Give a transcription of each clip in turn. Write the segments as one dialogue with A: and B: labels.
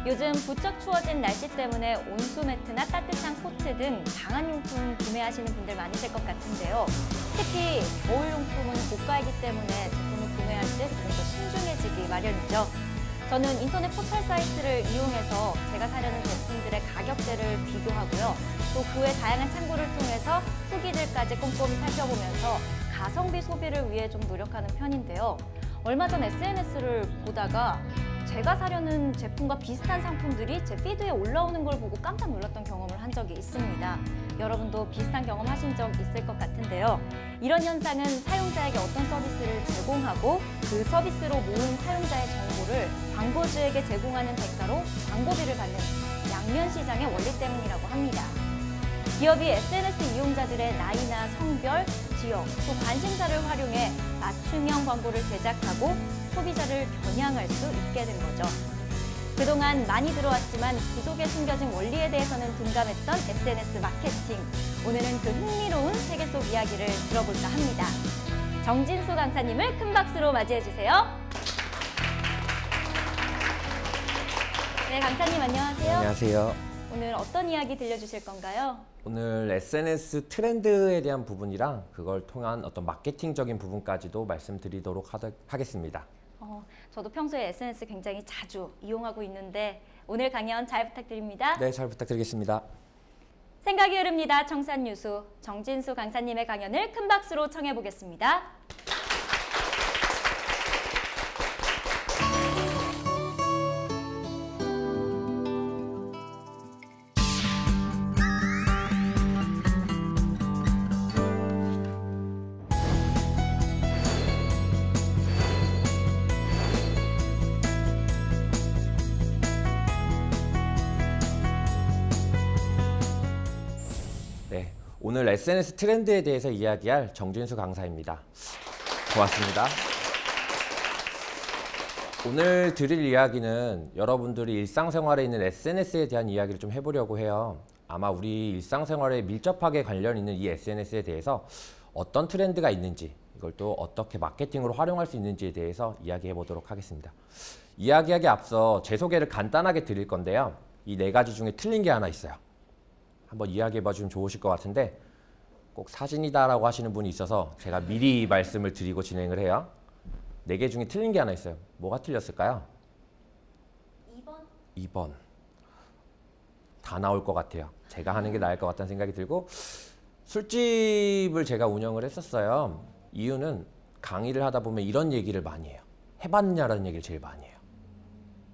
A: 요즘 부쩍 추워진 날씨 때문에 온수 매트나 따뜻한 코트 등 방한 용품 구매하시는 분들 많으실 것 같은데요. 특히 겨울 용품은 고가이기 때문에 제품을 구매할 때 조금 더 신중해지기 마련이죠. 저는 인터넷 포털 사이트를 이용해서 제가 사려는 제품들의 가격대를 비교하고요. 또 그 외 다양한 참고를 통해서 후기들까지 꼼꼼히 살펴보면서 가성비 소비를 위해 좀 노력하는 편인데요. 얼마 전 SNS를 보다가 제가 사려는 제품과 비슷한 상품들이 제 피드에 올라오는 걸 보고 깜짝 놀랐던 경험을 한 적이 있습니다. 여러분도 비슷한 경험 하신 적 있을 것 같은데요. 이런 현상은 사용자에게 어떤 서비스를 제공하고 그 서비스로 모은 사용자의 정보를 광고주에게 제공하는 대가로 광고비를 받는 양면 시장의 원리 때문이라고 합니다. 기업이 SNS 이용자들의 나이나 성별, 지역, 또 관심사를 활용해 맞춤형 광고를 제작하고 소비자를 겨냥할 수 있게 된 거죠. 그동안 많이 들어왔지만 그 속에 숨겨진 원리에 대해서는 둔감했던 SNS 마케팅. 오늘은 그 흥미로운 세계 속 이야기를 들어볼까 합니다. 정진수 강사님을 큰 박수로 맞이해 주세요. 네, 강사님 안녕하세요.
B: 안녕하세요.
A: 오늘 어떤 이야기 들려주실 건가요?
B: 오늘 SNS 트렌드에 대한 부분이랑 그걸 통한 어떤 마케팅적인 부분까지도 말씀드리도록 하겠습니다.
A: 저도 평소에 SNS 굉장히 자주 이용하고 있는데 오늘 강연 잘 부탁드립니다.
B: 네, 잘 부탁드리겠습니다.
A: 생각이 흐릅니다. 청산유수 정진수 강사님의 강연을 큰 박수로 청해 보겠습니다.
B: 네, 오늘 SNS 트렌드에 대해서 이야기할 정진수 강사입니다. 고맙습니다. 오늘 드릴 이야기는 여러분들이 일상생활에 있는 SNS에 대한 이야기를 좀 해보려고 해요. 아마 우리 일상생활에 밀접하게 관련 있는 이 SNS에 대해서 어떤 트렌드가 있는지, 이걸 또 어떻게 마케팅으로 활용할 수 있는지에 대해서 이야기해 보도록 하겠습니다. 이야기하기 앞서 제 소개를 간단하게 드릴 건데요. 이 네 가지 중에 틀린 게 하나 있어요. 한번 이야기해 봐주면 좋으실 것 같은데 꼭 사진이다라고 하시는 분이 있어서 제가 미리 말씀을 드리고 진행을 해요. 4개 중에 틀린 게 하나 있어요. 뭐가 틀렸을까요? 2번. 다 나올 것 같아요. 제가 하는 게 나을 것 같다는 생각이 들고, 술집을 제가 운영을 했었어요. 이유는 강의를 하다 보면 이런 얘기를 많이 해요. 해봤냐라는 얘기를 제일 많이 해요.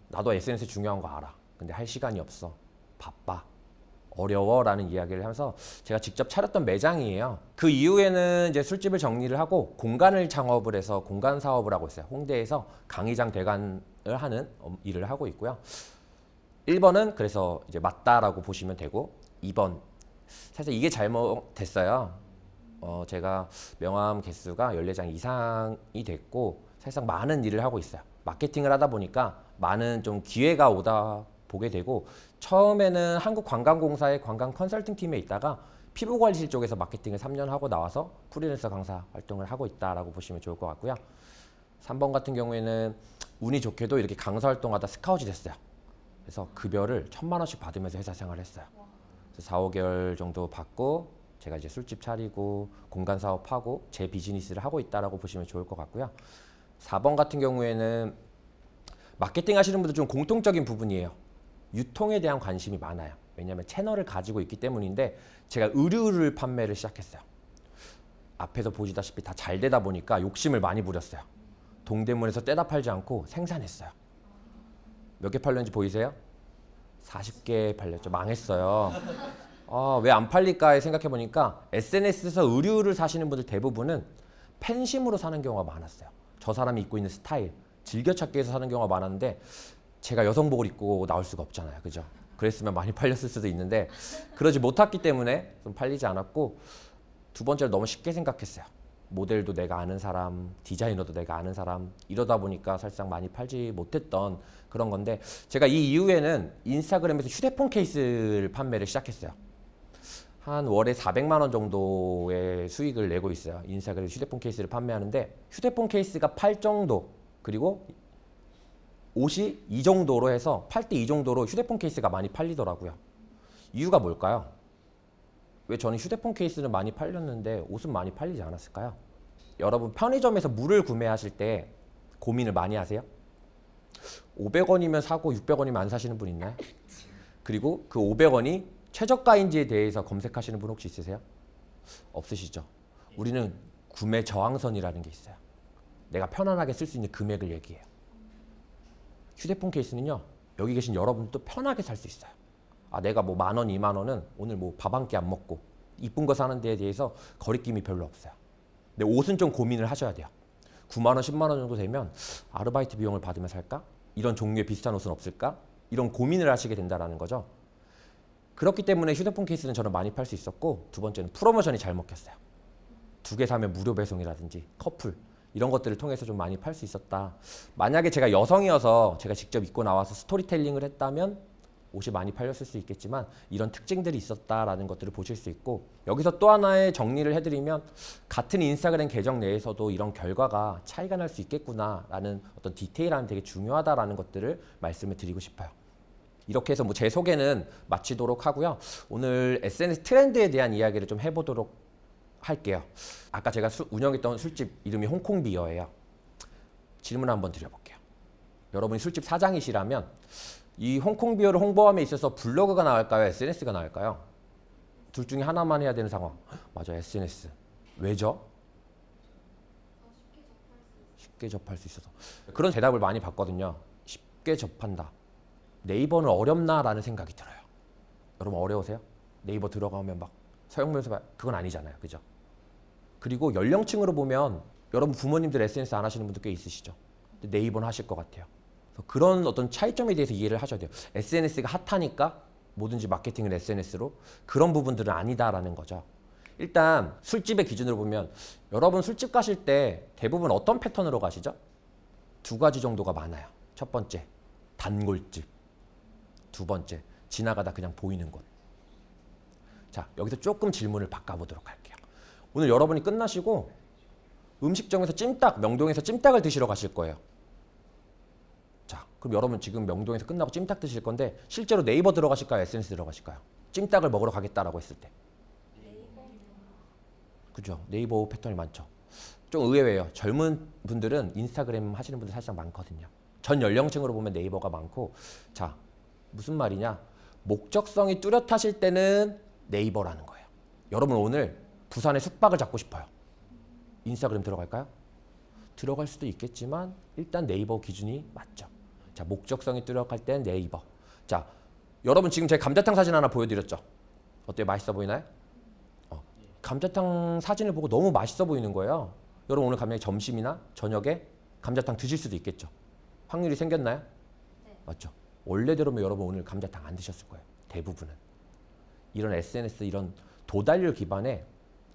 B: 나도 SNS 중요한 거 알아. 근데 할 시간이 없어. 바빠. 어려워라는 이야기를 하면서 제가 직접 차렸던 매장이에요. 그 이후에는 이제 술집을 정리를 하고 공간을 창업을 해서 공간 사업을 하고 있어요. 홍대에서 강의장 대관을 하는 일을 하고 있고요. 1번은 그래서 이제 맞다라고 보시면 되고, 2번 사실 이게 잘못됐어요. 제가 명함 개수가 14장 이상이 됐고 사실상 많은 일을 하고 있어요. 마케팅을 하다 보니까 많은 좀 기회가 오다 보게 되고, 처음에는 한국관광공사의 관광 컨설팅 팀에 있다가 피부관리실 쪽에서 마케팅을 3년 하고 나와서 프리랜서 강사 활동을 하고 있다라고 보시면 좋을 것 같고요. 3번 같은 경우에는 운이 좋게도 이렇게 강사 활동하다 스카웃이 됐어요. 그래서 급여를 1,000만 원씩 받으면서 회사 생활을 했어요. 그래서 4, 5개월 정도 받고 제가 이제 술집 차리고 공간 사업하고 제 비즈니스를 하고 있다라고 보시면 좋을 것 같고요. 4번 같은 경우에는 마케팅 하시는 분들 좀 공통적인 부분이에요. 유통에 대한 관심이 많아요. 왜냐하면 채널을 가지고 있기 때문인데, 제가 의류를 판매를 시작했어요. 앞에서 보시다시피 다 잘 되다 보니까 욕심을 많이 부렸어요. 동대문에서 떼다 팔지 않고 생산했어요. 몇 개 팔렸는지 보이세요? 40개 팔렸죠. 망했어요. 왜 안 팔릴까 생각해 보니까 SNS에서 의류를 사시는 분들 대부분은 팬심으로 사는 경우가 많았어요. 저 사람이 입고 있는 스타일, 즐겨찾기 위해서 사는 경우가 많았는데 제가 여성복을 입고 나올 수가 없잖아요. 그죠? 그랬으면 많이 팔렸을 수도 있는데 그러지 못했기 때문에 좀 팔리지 않았고, 두 번째로 너무 쉽게 생각했어요. 모델도 내가 아는 사람, 디자이너도 내가 아는 사람, 이러다 보니까 사실상 많이 팔지 못했던 그런 건데, 제가 이 이후에는 인스타그램에서 휴대폰 케이스를 판매를 시작했어요. 한 월에 400만 원 정도의 수익을 내고 있어요. 인스타그램 휴대폰 케이스를 판매하는데, 휴대폰 케이스가 팔 정도, 그리고 옷이 이 정도로 해서 8대 2 정도로 휴대폰 케이스가 많이 팔리더라고요. 이유가 뭘까요? 왜 저는 휴대폰 케이스는 많이 팔렸는데 옷은 많이 팔리지 않았을까요? 여러분 편의점에서 물을 구매하실 때 고민을 많이 하세요? 500원이면 사고 600원이면 안 사시는 분 있나요? 그리고 그 500원이 최저가인지에 대해서 검색하시는 분 혹시 있으세요? 없으시죠? 우리는 구매 저항선이라는 게 있어요. 내가 편안하게 쓸 수 있는 금액을 얘기해요. 휴대폰 케이스는요, 여기 계신 여러분도 편하게 살 수 있어요. 아, 내가 뭐 10,000원, 20,000원은 오늘 뭐 밥 한 끼 안 먹고 이쁜 거 사는 데에 대해서 거리낌이 별로 없어요. 근데 옷은 좀 고민을 하셔야 돼요. 9만 원, 10만 원 정도 되면 아르바이트 비용을 받으면 살까? 이런 종류의 비슷한 옷은 없을까? 이런 고민을 하시게 된다는 거죠. 그렇기 때문에 휴대폰 케이스는 저는 많이 팔 수 있었고, 두 번째는 프로모션이 잘 먹혔어요. 2개 사면 무료 배송이라든지 커플 이런 것들을 통해서 좀 많이 팔 수 있었다. 만약에 제가 여성이어서 제가 직접 입고 나와서 스토리텔링을 했다면 옷이 많이 팔렸을 수 있겠지만 이런 특징들이 있었다라는 것들을 보실 수 있고, 여기서 또 하나의 정리를 해드리면 같은 인스타그램 계정 내에서도 이런 결과가 차이가 날 수 있겠구나라는 어떤 디테일함이 되게 중요하다라는 것들을 말씀을 드리고 싶어요. 이렇게 해서 뭐 제 소개는 마치도록 하고요. 오늘 SNS 트렌드에 대한 이야기를 좀 해보도록 할게요. 아까 제가 운영했던 술집 이름이 홍콩비어예요. 질문 한번 드려볼게요. 여러분이 술집 사장이시라면 이 홍콩비어를 홍보함에 있어서 블로그가 나을까요? SNS가 나을까요? 둘 중에 하나만 해야 되는 상황. 맞아, SNS. 왜죠? 쉽게 접할 수 있어서. 그런 대답을 많이 받거든요. 쉽게 접한다. 네이버는 어렵나라는 생각이 들어요. 여러분 어려우세요? 네이버 들어가면 막 서영문에서 그건 아니잖아요. 그죠? 그리고 연령층으로 보면 여러분 부모님들 SNS 안 하시는 분들 꽤 있으시죠? 근데 네이버는 하실 것 같아요. 그런 어떤 차이점에 대해서 이해를 하셔야 돼요. SNS가 핫하니까 뭐든지 마케팅을 SNS로, 그런 부분들은 아니다라는 거죠. 일단 술집의 기준으로 보면 여러분 술집 가실 때 대부분 어떤 패턴으로 가시죠? 2가지 정도가 많아요. 첫 번째, 단골집. 두 번째, 지나가다 그냥 보이는 곳. 자, 여기서 조금 질문을 바꿔보도록 할게요. 오늘 여러분이 끝나시고 음식점에서 찜닭, 명동에서 찜닭을 드시러 가실 거예요. 자, 그럼 여러분 지금 명동에서 끝나고 찜닭 드실 건데 실제로 네이버 들어가실까요? SNS 들어가실까요? 찜닭을 먹으러 가겠다라고 했을 때. 그죠? 네이버 패턴이 많죠. 좀 의외예요. 젊은 분들은 인스타그램 하시는 분들 사실 많거든요. 전 연령층으로 보면 네이버가 많고, 자, 무슨 말이냐? 목적성이 뚜렷하실 때는 네이버라는 거예요. 여러분 오늘 부산에 숙박을 잡고 싶어요. 인스타그램 들어갈까요? 들어갈 수도 있겠지만 일단 네이버 기준이 맞죠. 자, 목적성이 뚜렷할 땐 네이버. 자, 여러분 지금 제 감자탕 사진 하나 보여드렸죠? 어때요? 맛있어 보이나요? 감자탕 사진을 보고 너무 맛있어 보이는 거예요. 여러분 오늘 갑자기 점심이나 저녁에 감자탕 드실 수도 있겠죠. 확률이 생겼나요?
A: 네.
B: 맞죠? 원래대로면 여러분 오늘 감자탕 안 드셨을 거예요. 대부분은. 이런 SNS, 이런 도달률 기반의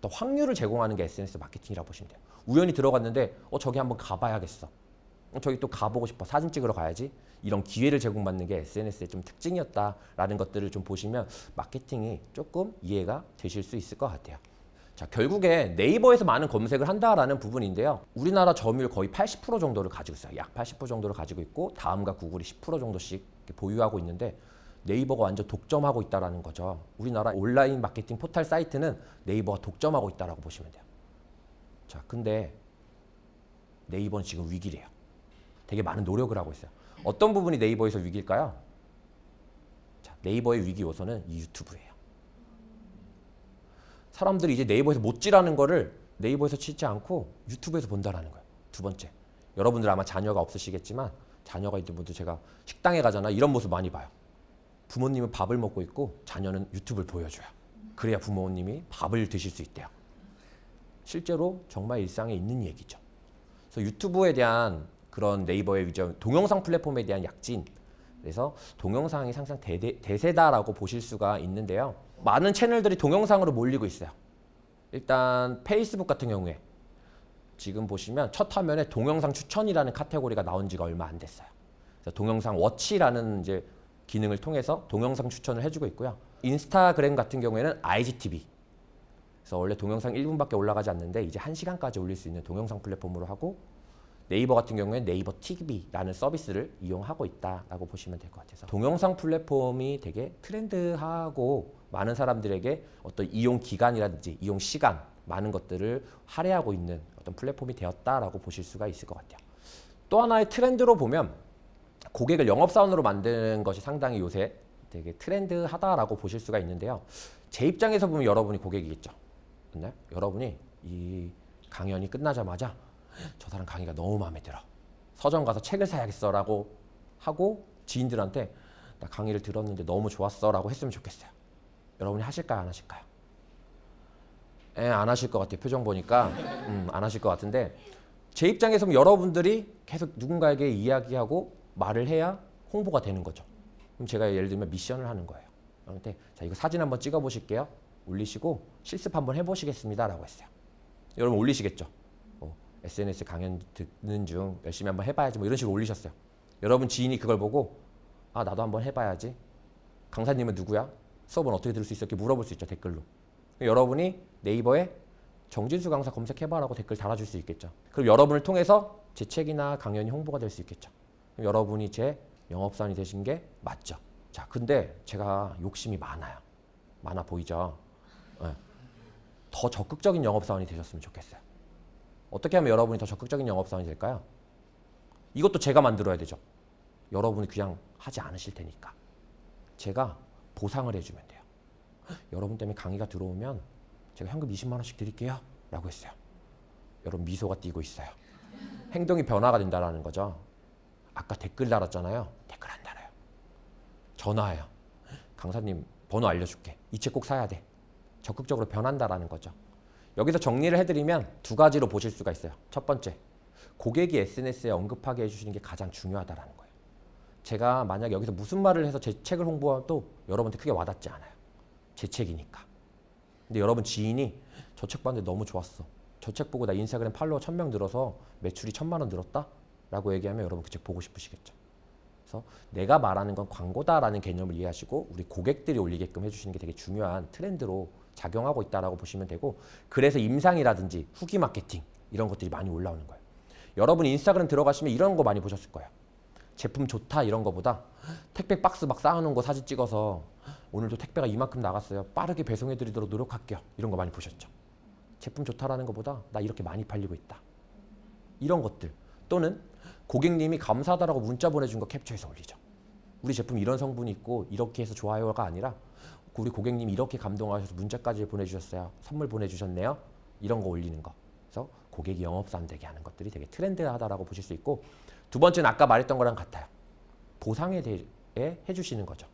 B: 또 확률을 제공하는 게 SNS 마케팅이라고 보시면 돼요. 우연히 들어갔는데 저기 한번 가봐야겠어. 저기 또 가보고 싶어. 사진 찍으러 가야지. 이런 기회를 제공받는 게 SNS의 좀 특징이었다라는 것들을 좀 보시면 마케팅이 조금 이해가 되실 수 있을 것 같아요. 자, 결국에 네이버에서 많은 검색을 한다라는 부분인데요. 우리나라 점유율 거의 80% 정도를 가지고 있어요. 약 80% 정도를 가지고 있고 다음과 구글이 10% 정도씩 보유하고 있는데 네이버가 완전 독점하고 있다는 거죠. 우리나라 온라인 마케팅 포털 사이트는 네이버가 독점하고 있다고 보시면 돼요. 자, 근데 네이버는 지금 위기래요. 되게 많은 노력을 하고 있어요. 어떤 부분이 네이버에서 위기일까요? 자, 네이버의 위기 요소는 이 유튜브예요. 사람들이 이제 네이버에서 못질하는 거를 네이버에서 치지 않고 유튜브에서 본다는 거예요. 두 번째, 여러분들 아마 자녀가 없으시겠지만 자녀가 있는 분들 제가 식당에 가잖아. 이런 모습 많이 봐요. 부모님은 밥을 먹고 있고 자녀는 유튜브를 보여줘요. 그래야 부모님이 밥을 드실 수 있대요. 실제로 정말 일상에 있는 얘기죠. 그래서 유튜브에 대한 그런 네이버의 위점, 동영상 플랫폼에 대한 약진, 그래서 동영상이 항상 대세다라고 보실 수가 있는데요. 많은 채널들이 동영상으로 몰리고 있어요. 일단 페이스북 같은 경우에 지금 보시면 첫 화면에 동영상 추천이라는 카테고리가 나온 지가 얼마 안 됐어요. 그래서 동영상 워치라는 이제 기능을 통해서 동영상 추천을 해주고 있고요. 인스타그램 같은 경우에는 IGTV. 그래서 원래 동영상 1분밖에 올라가지 않는데 이제 1시간까지 올릴 수 있는 동영상 플랫폼으로 하고, 네이버 같은 경우에는 네이버 TV라는 서비스를 이용하고 있다라고 보시면 될 것 같아서 동영상 플랫폼이 되게 트렌드하고 많은 사람들에게 어떤 이용 기간이라든지 이용 시간 많은 것들을 할애하고 있는 어떤 플랫폼이 되었다라고 보실 수가 있을 것 같아요. 또 하나의 트렌드로 보면 고객을 영업사원으로 만드는 것이 상당히 요새 되게 트렌드하다라고 보실 수가 있는데요. 제 입장에서 보면 여러분이 고객이겠죠. 맞나요? 여러분이 이 강연이 끝나자마자 저 사람 강의가 너무 마음에 들어. 서점 가서 책을 사야겠어라고 하고 지인들한테 나 강의를 들었는데 너무 좋았어라고 했으면 좋겠어요. 여러분이 하실까요? 안 하실까요? 안 하실 것 같아요. 표정 보니까 안 하실 것 같은데 제 입장에서 보면 여러분들이 계속 누군가에게 이야기하고 말을 해야 홍보가 되는 거죠. 그럼 제가 예를 들면 미션을 하는 거예요. 그런데 자 이거 사진 한번 찍어 보실게요. 올리시고 실습 한번 해보시겠습니다 라고 했어요. 여러분 올리시겠죠? SNS 강연 듣는 중 열심히 한번 해봐야지 뭐 이런 식으로 올리셨어요. 여러분 지인이 그걸 보고 아 나도 한번 해봐야지. 강사님은 누구야? 수업은 어떻게 들을 수 있어? 이렇게 물어볼 수 있죠. 댓글로. 여러분이 네이버에 정진수 강사 검색해봐라고 댓글 달아줄 수 있겠죠. 그럼 여러분을 통해서 제 책이나 강연이 홍보가 될 수 있겠죠. 그럼 여러분이 제 영업사원이 되신 게 맞죠. 자, 근데 제가 욕심이 많아요. 많아 보이죠? 네. 더 적극적인 영업사원이 되셨으면 좋겠어요. 어떻게 하면 여러분이 더 적극적인 영업사원이 될까요? 이것도 제가 만들어야 되죠. 여러분이 그냥 하지 않으실 테니까. 제가 보상을 해주면 돼요. 여러분 때문에 강의가 들어오면 제가 현금 20만 원씩 드릴게요 라고 했어요. 여러분 미소가 띄고 있어요. 행동이 변화가 된다는 거죠. 아까 댓글 달았잖아요. 댓글 안 달아요. 전화해요. 강사님 번호 알려줄게. 이 책 꼭 사야 돼. 적극적으로 변한다라는 거죠. 여기서 정리를 해드리면 두 가지로 보실 수가 있어요. 첫 번째, 고객이 SNS에 언급하게 해주시는 게 가장 중요하다는 거예요. 제가 만약 여기서 무슨 말을 해서 제 책을 홍보해도 여러분한테 크게 와닿지 않아요. 제 책이니까. 근데 여러분 지인이 저 책 봤는데 너무 좋았어. 저 책 보고 나 인스타그램 팔로워 1000명 늘어서 매출이 1000만 원 늘었다? 라고 얘기하면 여러분 그 책 보고 싶으시겠죠. 그래서 내가 말하는 건 광고다라는 개념을 이해하시고 우리 고객들이 올리게끔 해주시는 게 되게 중요한 트렌드로 작용하고 있다고 보시면 되고 그래서 임상이라든지 후기 마케팅 이런 것들이 많이 올라오는 거예요. 여러분 인스타그램 들어가시면 이런 거 많이 보셨을 거예요. 제품 좋다 이런 거보다 택배 박스 막 쌓아놓은 거 사진 찍어서 오늘도 택배가 이만큼 나갔어요. 빠르게 배송해드리도록 노력할게요. 이런 거 많이 보셨죠. 제품 좋다라는 것보다 나 이렇게 많이 팔리고 있다. 이런 것들 또는 고객님이 감사하다라고 문자 보내준 거 캡처해서 올리죠. 우리 제품 이런 성분이 있고 이렇게 해서 좋아요가 아니라 우리 고객님이 이렇게 감동하셔서 문자까지 보내주셨어요. 선물 보내주셨네요. 이런 거 올리는 거. 그래서 고객이 영업사원 되게 하는 것들이 되게 트렌드하다라고 보실 수 있고 두 번째는 아까 말했던 거랑 같아요. 보상에 대해 해주시는 거죠.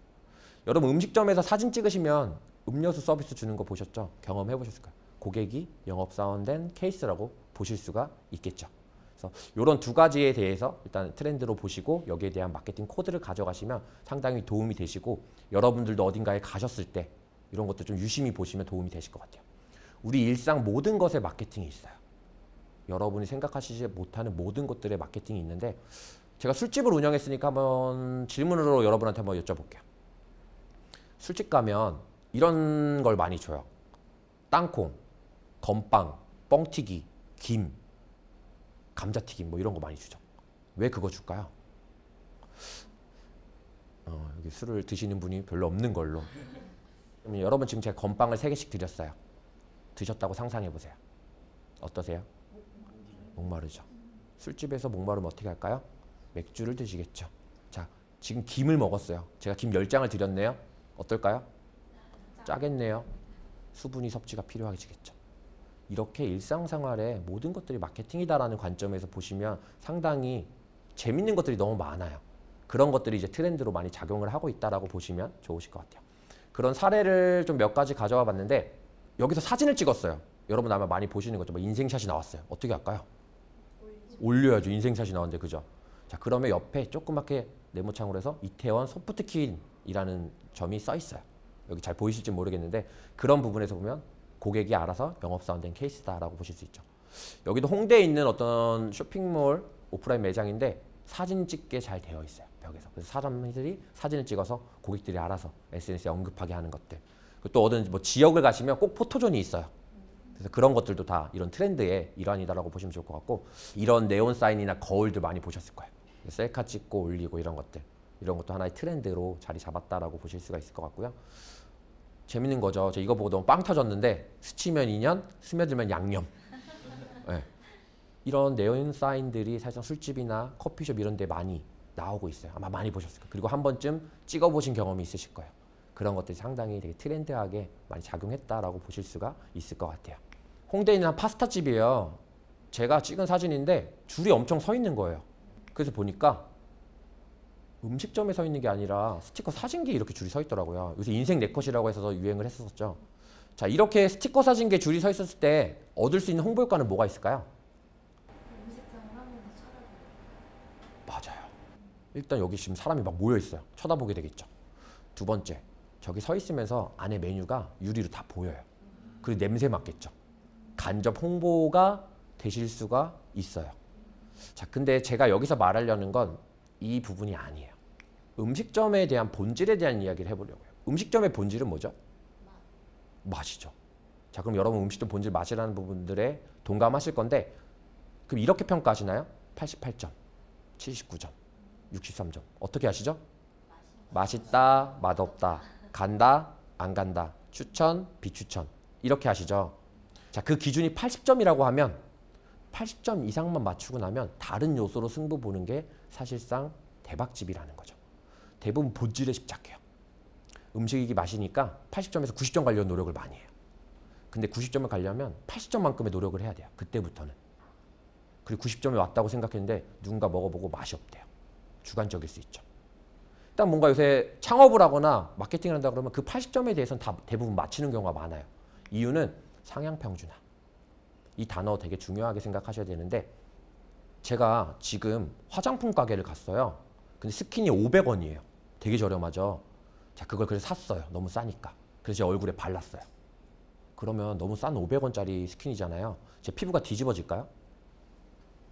B: 여러분 음식점에서 사진 찍으시면 음료수 서비스 주는 거 보셨죠? 경험해 보셨을 거예요. 고객이 영업사원 된 케이스라고 보실 수가 있겠죠. 그래서 이런 두 가지에 대해서 일단 트렌드로 보시고 여기에 대한 마케팅 코드를 가져가시면 상당히 도움이 되시고 여러분들도 어딘가에 가셨을 때 이런 것도 좀 유심히 보시면 도움이 되실 것 같아요. 우리 일상 모든 것에 마케팅이 있어요. 여러분이 생각하시지 못하는 모든 것들의 마케팅이 있는데 제가 술집을 운영했으니까 한번 질문으로 여러분한테 한번 여쭤볼게요. 술집 가면 이런 걸 많이 줘요. 땅콩, 건빵, 뻥튀기, 김, 감자튀김 뭐 이런 거 많이 주죠. 왜 그거 줄까요? 여기 술을 드시는 분이 별로 없는 걸로. 그러면 여러분 지금 제가 건빵을 3개씩 드렸어요. 드셨다고 상상해 보세요. 어떠세요? 목마르죠. 술집에서 목마르면 어떻게 할까요? 맥주를 드시겠죠. 자, 지금 김을 먹었어요. 제가 김 10장을 드렸네요. 어떨까요? 짜겠네요. 수분이 섭취가 필요하겠죠. 이렇게 일상생활에 모든 것들이 마케팅이다라는 관점에서 보시면 상당히 재밌는 것들이 너무 많아요. 그런 것들이 이제 트렌드로 많이 작용을 하고 있다라고 보시면 좋으실 것 같아요. 그런 사례를 좀 몇 가지 가져와 봤는데 여기서 사진을 찍었어요. 여러분 아마 많이 보시는 거죠. 뭐 인생샷이 나왔어요. 어떻게 할까요? 올려야죠. 인생샷이 나왔는데 그죠? 자, 그러면 옆에 조그맣게 네모창으로 해서 이태원 소프트킨이라는 점이 써 있어요. 여기 잘 보이실지 모르겠는데 그런 부분에서 보면 고객이 알아서 영업사원 된 케이스다라고 보실 수 있죠. 여기도 홍대에 있는 어떤 쇼핑몰 오프라인 매장인데 사진 찍게 잘 되어 있어요. 벽에서. 그래서 사람들이 사진을 찍어서 고객들이 알아서 SNS에 언급하게 하는 것들. 또 어떤 뭐 지역을 가시면 꼭 포토존이 있어요. 그래서 그런 것들도 다 이런 트렌드의 일환이다라고 보시면 좋을 것 같고 이런 네온 사인이나 거울들 많이 보셨을 거예요. 셀카 찍고 올리고 이런 것들. 이런 것도 하나의 트렌드로 자리 잡았다라고 보실 수가 있을 것 같고요. 재밌는 거죠. 저 이거 보고 너무 빵 터졌는데 스치면 인연, 스며들면 양념. 네. 이런 네온 사인들이 사실상 술집이나 커피숍 이런 데 많이 나오고 있어요. 아마 많이 보셨을 거예요. 그리고 한 번쯤 찍어보신 경험이 있으실 거예요. 그런 것들이 상당히 되게 트렌드하게 많이 작용했다라고 보실 수가 있을 것 같아요. 홍대에 있는 한 파스타집이에요. 제가 찍은 사진인데 줄이 엄청 서 있는 거예요. 그래서 보니까 음식점에 서 있는 게 아니라 스티커 사진기에 이렇게 줄이 서 있더라고요. 요새 인생 네컷이라고 해서 유행을 했었죠. 자, 이렇게 스티커 사진기에 줄이 서 있었을 때 얻을 수 있는 홍보 효과는 뭐가 있을까요?
C: 음식점을 하면서 찾아봐요.
B: 맞아요. 일단 여기 지금 사람이 막 모여 있어요. 쳐다보게 되겠죠. 두 번째, 저기 서 있으면서 안에 메뉴가 유리로 다 보여요. 그리고 냄새 맡겠죠. 간접 홍보가 되실 수가 있어요. 자, 근데 제가 여기서 말하려는 건 이 부분이 아니에요. 음식점에 대한 본질에 대한 이야기를 해보려고요. 음식점의 본질은 뭐죠? 맛이죠. 자, 그럼 여러분 음식점 본질 맛이라는 부분들에 동감하실 건데 그럼 이렇게 평가하시나요? 88점, 79점, 63점. 어떻게 하시죠? 맛있다, 맛없다, 간다, 안 간다, 추천, 비추천. 이렇게 하시죠. 자, 그 기준이 80점이라고 하면 80점 이상만 맞추고 나면 다른 요소로 승부 보는 게 사실상 대박집이라는 거죠. 대부분 본질에 집착해요. 음식이 맛이니까 80점에서 90점 가려는 노력을 많이 해요. 근데 90점을 가려면 80점만큼의 노력을 해야 돼요. 그때부터는. 그리고 90점이 왔다고 생각했는데 누군가 먹어보고 맛이 없대요. 주관적일 수 있죠. 일단 뭔가 요새 창업을 하거나 마케팅을 한다 그러면 그 80점에 대해서는 다 대부분 맞히는 경우가 많아요. 이유는 상향평준화. 이 단어 되게 중요하게 생각하셔야 되는데 제가 지금 화장품 가게를 갔어요. 근데 스킨이 500원이에요. 되게 저렴하죠. 자, 그걸 그래서 샀어요. 너무 싸니까. 그래서 제 얼굴에 발랐어요. 그러면 너무 싼 500원짜리 스킨이잖아요. 제 피부가 뒤집어질까요?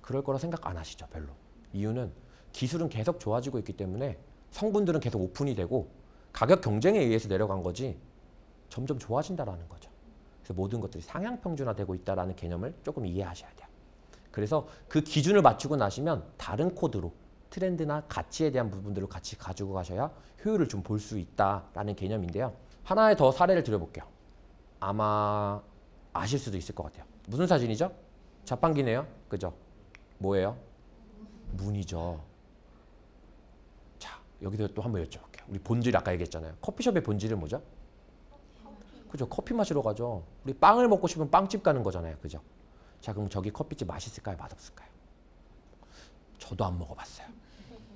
B: 그럴 거라 생각 안 하시죠, 별로. 이유는 기술은 계속 좋아지고 있기 때문에 성분들은 계속 오픈이 되고 가격 경쟁에 의해서 내려간 거지 점점 좋아진다라는 거죠. 그래서 모든 것들이 상향평준화되고 있다는 개념을 조금 이해하셔야 돼요. 그래서 그 기준을 맞추고 나시면 다른 코드로 트렌드나 가치에 대한 부분들을 같이 가지고 가셔야 효율을 좀 볼 수 있다라는 개념인데요. 하나의 더 사례를 드려볼게요. 아마 아실 수도 있을 것 같아요. 무슨 사진이죠? 자판기네요. 그죠? 뭐예요? 문이죠. 자, 여기서 또 한번 여쭤볼게요. 우리 본질 아까 얘기했잖아요. 커피숍의 본질은 뭐죠? 그죠? 커피 마시러 가죠. 우리 빵을 먹고 싶으면 빵집 가는 거잖아요. 그죠? 자, 그럼 저기 커피집 맛있을까요? 맛없을까요? 저도 안 먹어봤어요.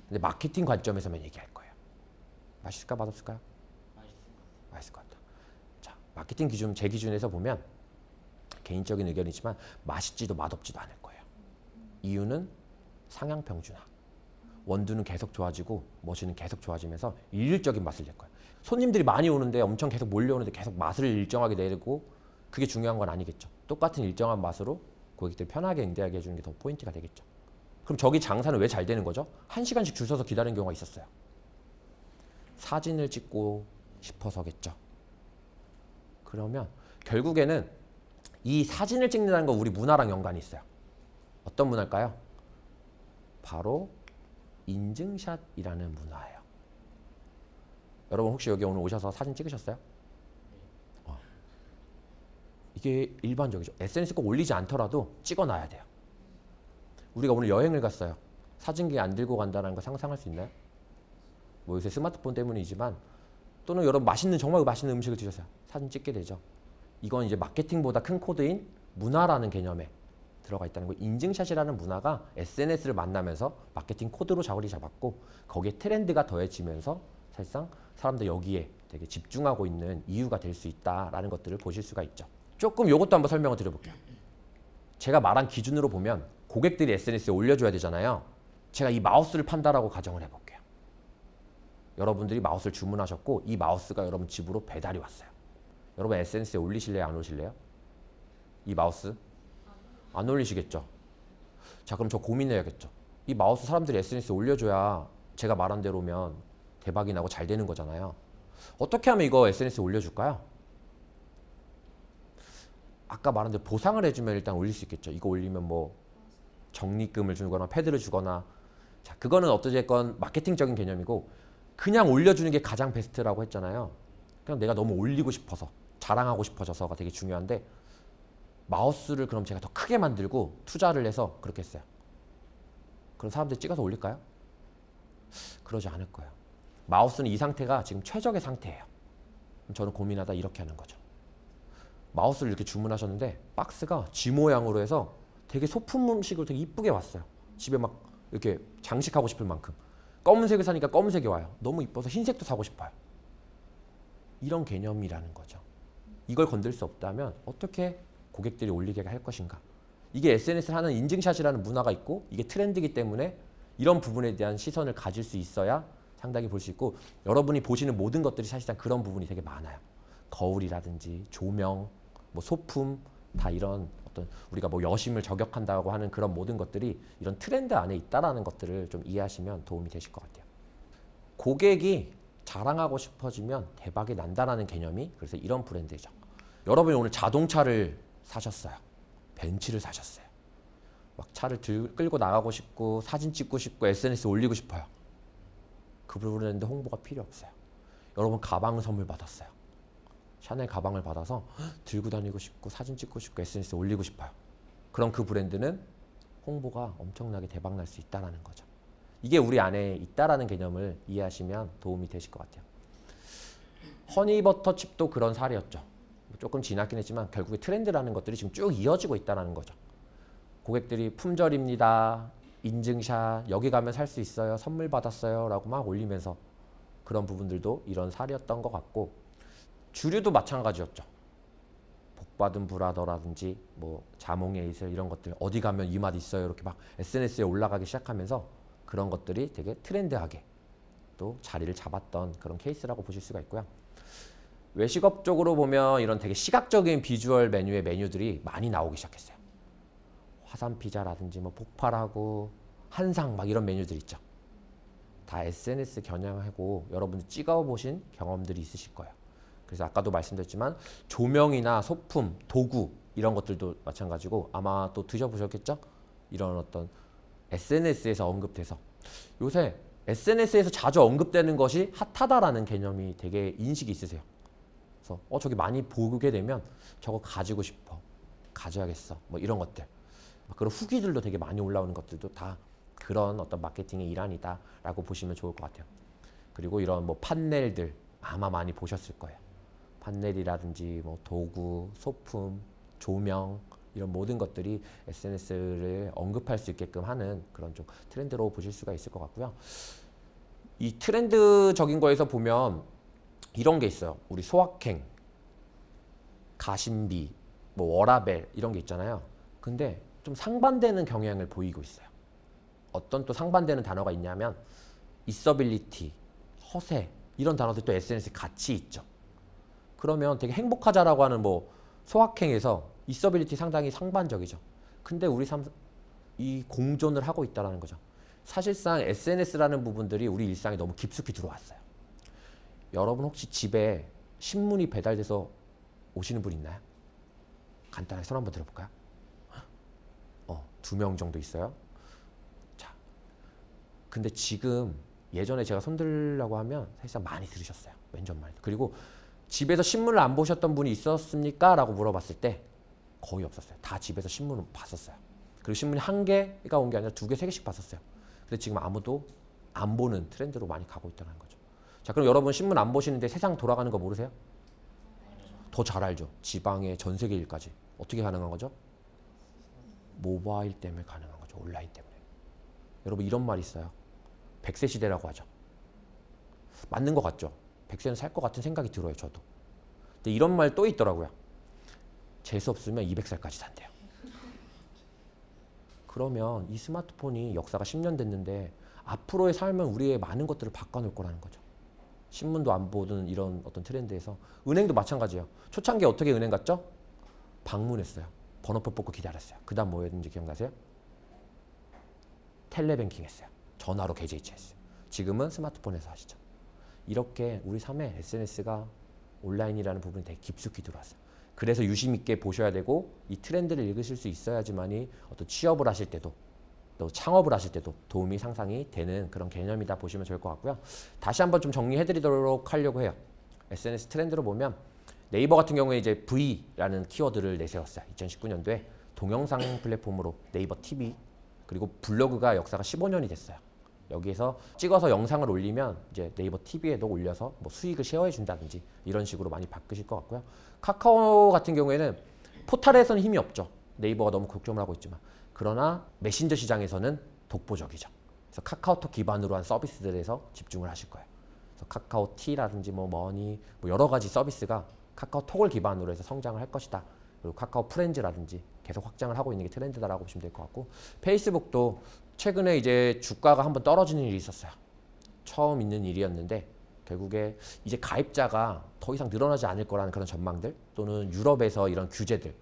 B: 근데 마케팅 관점에서만 얘기할 거예요. 맛있을까? 맛없을까요? 맛있을 것 같다. 자, 마케팅 기준, 제 기준에서 보면 개인적인 의견이지만 맛있지도 맛없지도 않을 거예요. 이유는 상향평준화. 원두는 계속 좋아지고 머신은 계속 좋아지면서 일률적인 맛을 낼 거예요. 손님들이 많이 오는데 엄청 계속 몰려오는데 계속 맛을 일정하게 내고 그게 중요한 건 아니겠죠. 똑같은 일정한 맛으로 고객들이 편하게 응대하게 해주는 게 더 포인트가 되겠죠. 그럼 저기 장사는 왜 잘 되는 거죠? 1시간씩 줄 서서 기다리는 경우가 있었어요. 사진을 찍고 싶어서겠죠. 그러면 결국에는 이 사진을 찍는다는 건 우리 문화랑 연관이 있어요. 어떤 문화일까요? 바로 인증샷이라는 문화예요. 여러분 혹시 여기 오늘 오셔서 사진 찍으셨어요? 이게 일반적이죠. SNS 꼭 올리지 않더라도 찍어놔야 돼요. 우리가 오늘 여행을 갔어요. 사진기 안 들고 간다는 거 상상할 수 있나요? 뭐 요새 스마트폰 때문이지만 또는 여러분 정말 맛있는 음식을 드셨어요. 사진 찍게 되죠. 이건 이제 마케팅보다 큰 코드인 문화라는 개념에 들어가 있다는 거. 인증샷이라는 문화가 SNS를 만나면서 마케팅 코드로 자리 잡았고 거기에 트렌드가 더해지면서 사실상 사람들 여기에 되게 집중하고 있는 이유가 될 수 있다라는 것들을 보실 수가 있죠. 조금 이것도 한번 설명을 드려볼게요. 제가 말한 기준으로 보면 고객들이 SNS에 올려줘야 되잖아요. 제가 이 마우스를 판다라고 가정을 해볼게요. 여러분들이 마우스를 주문하셨고 이 마우스가 여러분 집으로 배달이 왔어요. 여러분 SNS에 올리실래요? 안 올리실래요? 이 마우스? 안 올리시겠죠? 자, 그럼 저 고민해야겠죠. 이 마우스 사람들이 SNS에 올려줘야 제가 말한 대로면 대박이 나고 잘 되는 거잖아요. 어떻게 하면 이거 SNS에 올려줄까요? 아까 말한 대로 보상을 해주면 일단 올릴 수 있겠죠. 이거 올리면 뭐 적립금을 주거나 패드를 주거나. 자, 그거는 어떠됐건 마케팅적인 개념이고 그냥 올려주는 게 가장 베스트라고 했잖아요. 그냥 내가 너무 올리고 싶어서 자랑하고 싶어져서가 되게 중요한데 마우스를 그럼 제가 더 크게 만들고 투자를 해서 그렇게 했어요. 그럼 사람들이 찍어서 올릴까요? 그러지 않을 거예요. 마우스는 이 상태가 지금 최적의 상태예요. 저는 고민하다 이렇게 하는 거죠. 마우스를 이렇게 주문하셨는데 박스가 G 모양으로 해서 되게 소품 음식으로 되게 이쁘게 왔어요. 집에 막 이렇게 장식하고 싶을 만큼. 검은색을 사니까 검은색이 와요. 너무 이뻐서 흰색도 사고 싶어요. 이런 개념이라는 거죠. 이걸 건들 수 없다면 어떻게 고객들이 올리게 할 것인가. 이게 SNS를 하는 인증샷이라는 문화가 있고 이게 트렌드이기 때문에 이런 부분에 대한 시선을 가질 수 있어야 상당히 볼 수 있고 여러분이 보시는 모든 것들이 사실상 그런 부분이 되게 많아요. 거울이라든지 조명, 뭐 소품 다 이런 어떤 우리가 뭐 여심을 저격한다고 하는 그런 모든 것들이 이런 트렌드 안에 있다라는 것들을 좀 이해하시면 도움이 되실 것 같아요. 고객이 자랑하고 싶어지면 대박이 난다라는 개념이 그래서 이런 브랜드죠. 여러분이 오늘 자동차를 사셨어요. 벤츠를 사셨어요. 막 차를 끌고 나가고 싶고 사진 찍고 싶고 SNS 올리고 싶어요. 그 브랜드 홍보가 필요 없어요. 여러분 가방 선물 받았어요. 샤넬 가방을 받아서 들고 다니고 싶고 사진 찍고 싶고 SNS에 올리고 싶어요. 그럼 그 브랜드는 홍보가 엄청나게 대박 날 수 있다는 거죠. 이게 우리 안에 있다라는 개념을 이해하시면 도움이 되실 것 같아요. 허니버터칩도 그런 사례였죠. 조금 지났긴 했지만 결국에 트렌드라는 것들이 지금 쭉 이어지고 있다는 거죠. 고객들이 품절입니다. 인증샷 여기 가면 살 수 있어요. 선물 받았어요. 라고 막 올리면서 그런 부분들도 이런 사례였던 것 같고 주류도 마찬가지였죠. 복받은 브라더라든지 뭐 자몽의 이슬 이런 것들 어디 가면 이 맛 있어요. 이렇게 막 SNS에 올라가기 시작하면서 그런 것들이 되게 트렌드하게 또 자리를 잡았던 그런 케이스라고 보실 수가 있고요. 외식업 쪽으로 보면 이런 되게 시각적인 비주얼 메뉴의 메뉴들이 많이 나오기 시작했어요. 화산 피자라든지 뭐 폭발하고 한상 막 이런 메뉴들 있죠. 다 SNS 겨냥하고 여러분들 찍어보신 경험들이 있으실 거예요. 그래서 아까도 말씀드렸지만 조명이나 소품, 도구 이런 것들도 마찬가지고 아마 또 드셔보셨겠죠? 이런 어떤 SNS에서 언급돼서 요새 SNS에서 자주 언급되는 것이 핫하다라는 개념이 되게 인식이 있으세요. 그래서 저기 많이 보게 되면 저거 가지고 싶어, 가져야겠어 뭐 이런 것들 그런 후기들도 되게 많이 올라오는 것들도 다 그런 어떤 마케팅의 일환이다라고 보시면 좋을 것 같아요. 그리고 이런 뭐 판넬들 아마 많이 보셨을 거예요. 판넬이라든지 뭐 도구, 소품, 조명 이런 모든 것들이 SNS를 언급할 수 있게끔 하는 그런 좀 트렌드로 보실 수가 있을 것 같고요. 이 트렌드적인 거에서 보면 이런 게 있어요. 우리 소확행, 가심비, 뭐 워라벨 이런 게 있잖아요. 근데 좀 상반되는 경향을 보이고 있어요. 어떤 또 상반되는 단어가 있냐면 있어빌리티, 허세 이런 단어들이 또 SNS에 같이 있죠. 그러면 되게 행복하자라고 하는 뭐 소확행에서 있어빌리티 상당히 상반적이죠. 근데 우리 이 공존을 하고 있다는 거죠. 사실상 SNS라는 부분들이 우리 일상에 너무 깊숙이 들어왔어요. 여러분 혹시 집에 신문이 배달돼서 오시는 분 있나요? 간단하게 손 한번 들어볼까요? 2명 정도 있어요. 자, 근데 지금 예전에 제가 손 들려고 하면 사실상 많이 들으셨어요. 완전 많이. 그리고 집에서 신문을 안 보셨던 분이 있었습니까? 라고 물어봤을 때 거의 없었어요. 다 집에서 신문을 봤었어요. 그리고 신문이 1개가 온 게 아니라 2개, 3개씩 봤었어요. 근데 지금 아무도 안 보는 트렌드로 많이 가고 있다는 거죠. 자, 그럼 여러분 신문 안 보시는데 세상 돌아가는 거 모르세요? 더 잘 알죠. 지방의 전 세계 일까지. 어떻게 가능한 거죠? 모바일 때문에 가능한 거죠. 온라인 때문에. 여러분 이런 말 있어요. 100세 시대라고 하죠. 맞는 것 같죠? 100세는 살 것 같은 생각이 들어요. 저도. 근데 이런 말 또 있더라고요. 재수 없으면 200살까지 산대요. 그러면 이 스마트폰이 역사가 10년 됐는데 앞으로의 삶은 우리의 많은 것들을 바꿔놓을 거라는 거죠. 신문도 안 보는 이런 어떤 트렌드에서 은행도 마찬가지예요. 초창기에 어떻게 은행 갔죠? 방문했어요. 번호표 뽑고 기다렸어요. 그 다음 뭐 했는지 기억나세요? 텔레뱅킹 했어요. 전화로 계좌 이체했어요. 지금은 스마트폰에서 하시죠. 이렇게 우리 삶에 SNS가 온라인이라는 부분이 되게 깊숙이 들어왔어요. 그래서 유심 있게 보셔야 되고 이 트렌드를 읽으실 수 있어야지만이 어떤 취업을 하실 때도 또 창업을 하실 때도 도움이 상상이 되는 그런 개념이다 보시면 좋을 것 같고요. 다시 한번 좀 정리해드리도록 하려고 해요. SNS 트렌드로 보면 네이버 같은 경우에 이제 V라는 키워드를 내세웠어요. 2019년도에 동영상 플랫폼으로 네이버 TV 그리고 블로그가 역사가 15년이 됐어요. 여기에서 찍어서 영상을 올리면 이제 네이버 TV에도 올려서 뭐 수익을 쉐어해 준다든지 이런 식으로 많이 바뀌실 것 같고요. 카카오 같은 경우에는 포탈에서는 힘이 없죠. 네이버가 너무 독점을 하고 있지만. 그러나 메신저 시장에서는 독보적이죠. 그래서 카카오톡 기반으로 한 서비스들에서 집중을 하실 거예요. 그래서 카카오티라든지 뭐 머니 뭐 여러 가지 서비스가 카카오톡을 기반으로 해서 성장을 할 것이다. 그리고 카카오 프렌즈라든지 계속 확장을 하고 있는 게 트렌드다라고 보시면 될 것 같고 페이스북도 최근에 이제 주가가 한번 떨어지는 일이 있었어요. 처음 있는 일이었는데 결국에 이제 가입자가 더 이상 늘어나지 않을 거라는 그런 전망들 또는 유럽에서 이런 규제들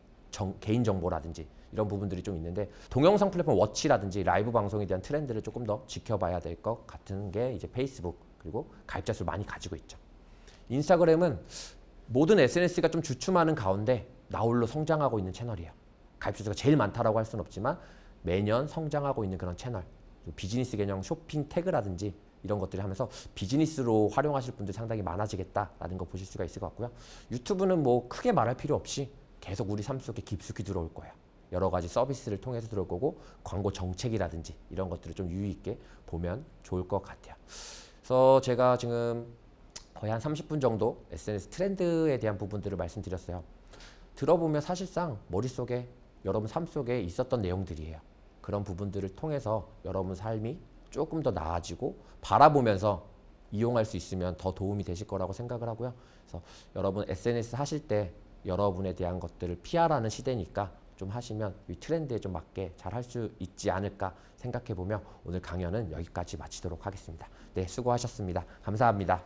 B: 개인정보라든지 이런 부분들이 좀 있는데 동영상 플랫폼 워치라든지 라이브 방송에 대한 트렌드를 조금 더 지켜봐야 될 것 같은 게 이제 페이스북 그리고 가입자 수를 많이 가지고 있죠. 인스타그램은 모든 SNS가 좀 주춤하는 가운데 나홀로 성장하고 있는 채널이에요. 가입자 수가 제일 많다라고 할 수는 없지만 매년 성장하고 있는 그런 채널 비즈니스 개념 쇼핑 태그라든지 이런 것들을 하면서 비즈니스로 활용하실 분들이 상당히 많아지겠다라는 거 보실 수가 있을 것 같고요. 유튜브는 뭐 크게 말할 필요 없이 계속 우리 삶 속에 깊숙이 들어올 거예요. 여러 가지 서비스를 통해서 들어올 거고 광고 정책이라든지 이런 것들을 좀 유의 있게 보면 좋을 것 같아요. 그래서 제가 지금 거의 한 30분 정도 SNS 트렌드에 대한 부분들을 말씀드렸어요. 들어보면 사실상 머릿속에 여러분 삶 속에 있었던 내용들이에요. 그런 부분들을 통해서 여러분 삶이 조금 더 나아지고 바라보면서 이용할 수 있으면 더 도움이 되실 거라고 생각을 하고요. 그래서 여러분 SNS 하실 때 여러분에 대한 것들을 피하라는 시대니까 좀 하시면 이 트렌드에 좀 맞게 잘 할 수 있지 않을까 생각해 보며 오늘 강연은 여기까지 마치도록 하겠습니다. 네, 수고하셨습니다. 감사합니다.